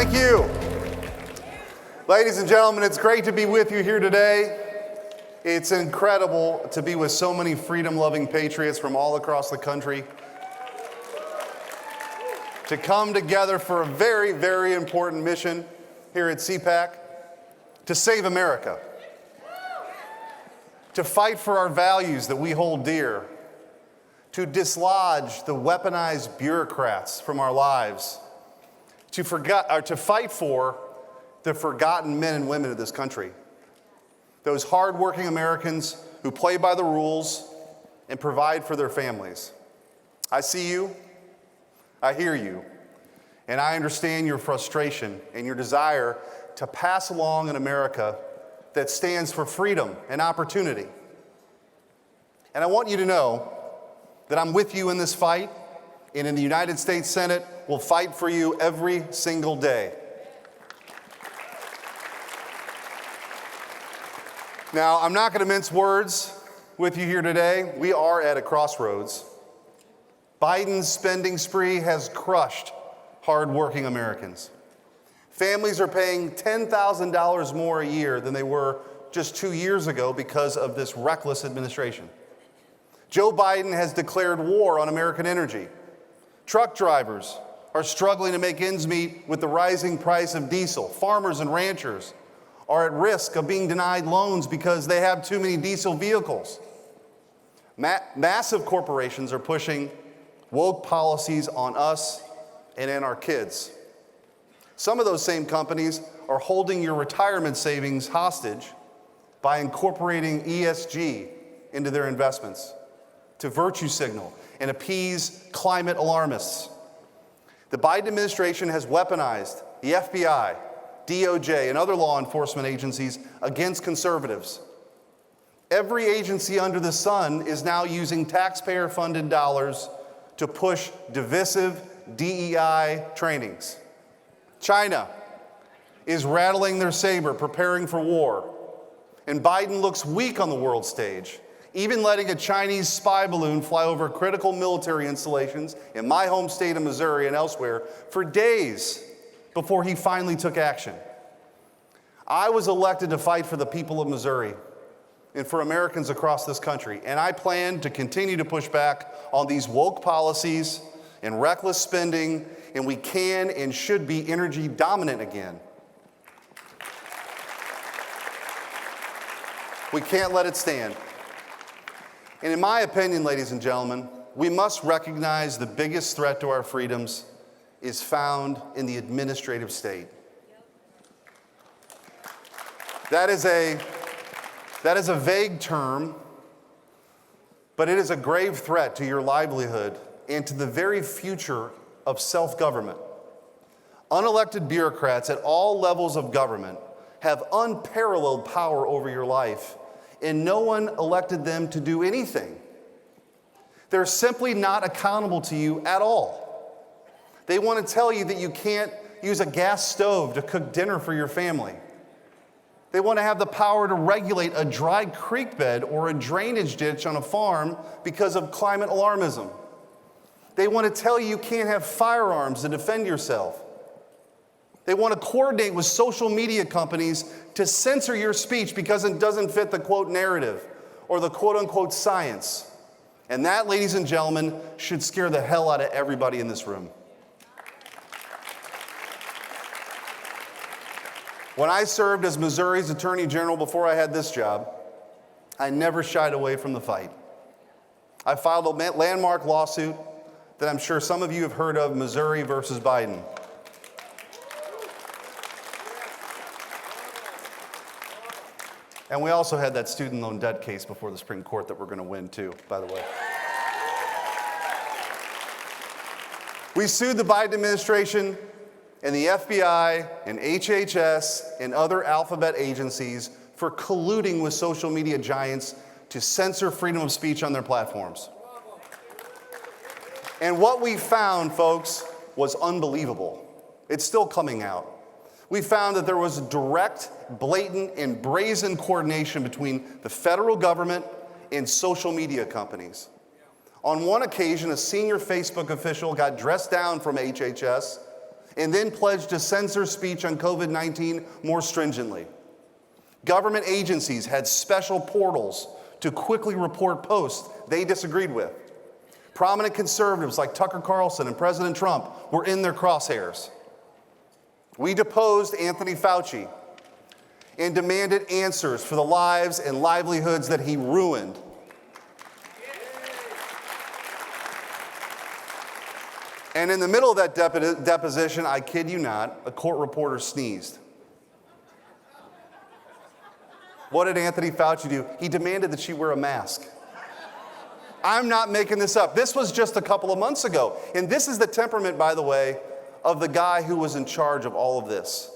Thank you. Ladies and gentlemen, it's great to be with you here today. It's incredible to be with so many freedom-loving patriots from all across the country to come together for a very, very important mission here at Cpac, to save America, to fight for our values that we hold dear, to dislodge the weaponized bureaucrats from our lives, to fight for the forgotten men and women of this country, those hardworking Americans who play by the rules and provide for their families. I see you, I hear you, and I understand your frustration and your desire to pass along an America that stands for freedom and opportunity. And I want you to know that I'm with you in this fight, and in the United States Senate, we'll fight for you every single day. Now, I'm not going to mince words with you here today. We are at a crossroads. Biden's spending spree has crushed hardworking Americans. Families are paying $10,000 more a year than they were just 2 years ago because of this reckless administration. Joe Biden has declared war on American energy. Truck drivers are struggling to make ends meet with the rising price of diesel. Farmers and ranchers are at risk of being denied loans because they have too many diesel vehicles. Massive corporations are pushing woke policies on us and in our kids. Some of those same companies are holding your retirement savings hostage by incorporating ESG into their investments to virtue signal and appease climate alarmists. The Biden administration has weaponized the FBI, DOJ, and other law enforcement agencies against conservatives. Every agency under the sun is now using taxpayer-funded dollars to push divisive DEI trainings. China is rattling their saber, preparing for war. And Biden looks weak on the world stage, even letting a Chinese spy balloon fly over critical military installations in my home state of Missouri and elsewhere for days before he finally took action. I was elected to fight for the people of Missouri and for Americans across this country, and I plan to continue to push back on these woke policies and reckless spending, and we can and should be energy dominant again. We can't let it stand. And in my opinion, ladies and gentlemen, we must recognize the biggest threat to our freedoms is found in the administrative state. That is a vague term, but it is a grave threat to your livelihood and to the very future of self-government. Unelected bureaucrats at all levels of government have unparalleled power over your life, and no one elected them to do anything. They're simply not accountable to you at all. They want to tell you that you can't use a gas stove to cook dinner for your family. They want to have the power to regulate a dry creek bed or a drainage ditch on a farm because of climate alarmism. They want to tell you you can't have firearms to defend yourself. They want to coordinate with social media companies to censor your speech because it doesn't fit the quote narrative or the quote unquote science. And that, ladies and gentlemen, should scare the hell out of everybody in this room. When I served as Missouri's Attorney General before I had this job, I never shied away from the fight. I filed a landmark lawsuit that I'm sure some of you have heard of, Missouri versus Biden. And we also had that student loan debt case before the Supreme Court that we're going to win too, by the way. We sued the Biden administration and the FBI and HHS and other alphabet agencies for colluding with social media giants to censor freedom of speech on their platforms. And what we found, folks, was unbelievable. It's still coming out. We found that there was direct, blatant, and brazen coordination between the federal government and social media companies. On one occasion, a senior Facebook official got dressed down from HHS and then pledged to censor speech on COVID-19 more stringently. Government agencies had special portals to quickly report posts they disagreed with. Prominent conservatives like Tucker Carlson and President Trump were in their crosshairs. We deposed Anthony Fauci and demanded answers for the lives and livelihoods that he ruined. And in the middle of that deposition, I kid you not, a court reporter sneezed. What did Anthony Fauci do? He demanded that she wear a mask. I'm not making this up. This was just a couple of months ago. And this is the temperament, by the way, of the guy who was in charge of all of this,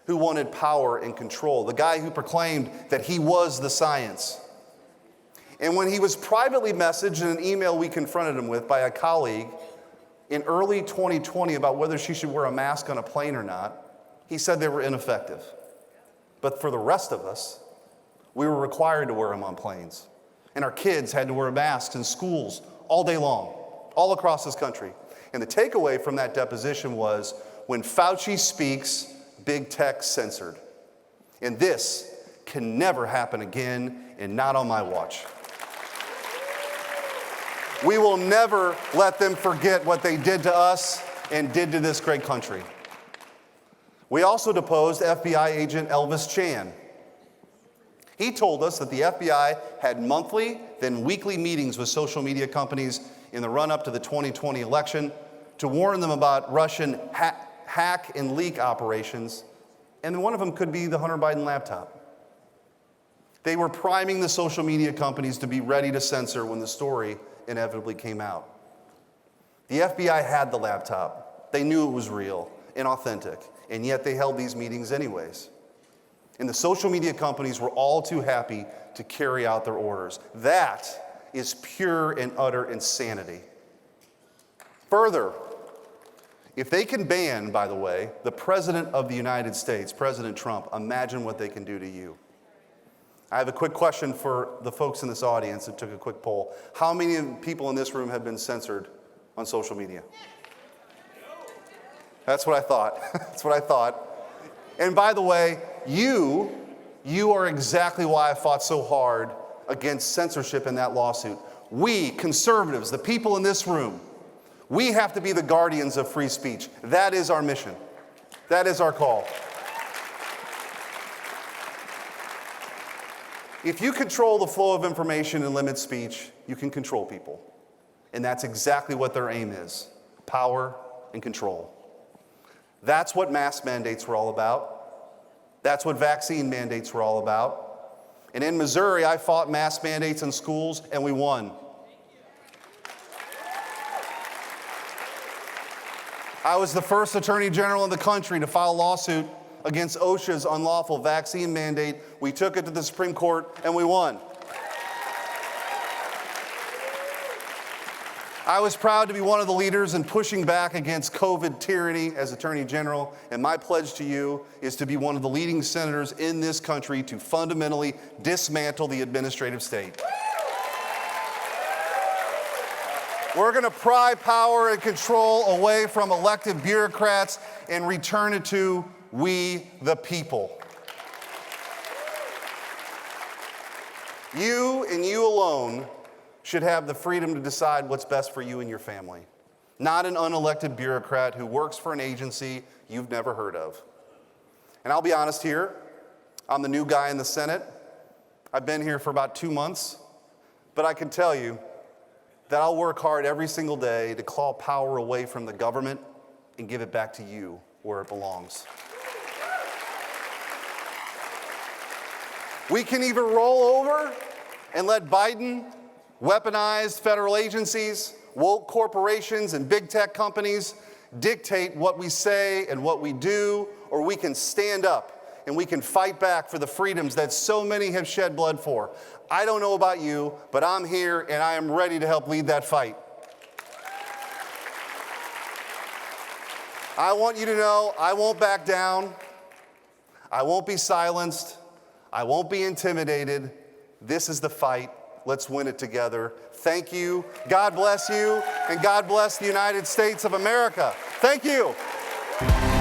who wanted power and control, the guy who proclaimed that he was the science. And when he was privately messaged in an email we confronted him with by a colleague in early 2020 about whether she should wear a mask on a plane or not, he said they were ineffective. But for the rest of us, we were required to wear them on planes. And our kids had to wear masks in schools all day long, all across this country. And the takeaway from that deposition was, when Fauci speaks, big tech censored. And this can never happen again, and not on my watch. We will never let them forget what they did to us and did to this great country. We also deposed FBI agent Elvis Chan. He told us that the FBI had monthly, then weekly meetings with social media companies in the run-up to the 2020 election to warn them about Russian hack and leak operations, and one of them could be the Hunter Biden laptop. They were priming the social media companies to be ready to censor when the story inevitably came out. The FBI had the laptop. They knew it was real and authentic, and yet they held these meetings anyways. And the social media companies were all too happy to carry out their orders. That is pure and utter insanity. Further, if they can ban, by the way, the President of the United States, President Trump, imagine what they can do to you. I have a quick question for the folks in this audience that took a quick poll. How many people in this room have been censored on social media? That's what I thought. That's what I thought. And by the way, you are exactly why I fought so hard against censorship in that lawsuit. We, conservatives, the people in this room, we have to be the guardians of free speech. That is our mission. That is our call. If you control the flow of information and limit speech, you can control people. And that's exactly what their aim is: power and control. That's what mask mandates were all about. That's what vaccine mandates were all about. And in Missouri, I fought mask mandates in schools, and we won. I was the first attorney general in the country to file a lawsuit against OSHA's unlawful vaccine mandate. We took it to the Supreme Court, and we won. I was proud to be one of the leaders in pushing back against COVID tyranny as Attorney General, and my pledge to you is to be one of the leading senators in this country to fundamentally dismantle the administrative state. We're going to pry power and control away from elected bureaucrats and return it to we, the people. You and you alone should have the freedom to decide what's best for you and your family, not an unelected bureaucrat who works for an agency you've never heard of. And I'll be honest here, I'm the new guy in the Senate. I've been here for about 2 months, but I can tell you that I'll work hard every single day to claw power away from the government and give it back to you where it belongs. We can either roll over and let Biden, weaponized federal agencies, woke corporations, and big tech companies dictate what we say and what we do, or we can stand up and we can fight back for the freedoms that so many have shed blood for. I don't know about you, but I'm here and I am ready to help lead that fight. I want you to know I won't back down. I won't be silenced. I won't be intimidated. This is the fight. Let's win it together. Thank you. God bless you, and God bless the United States of America. Thank you. you.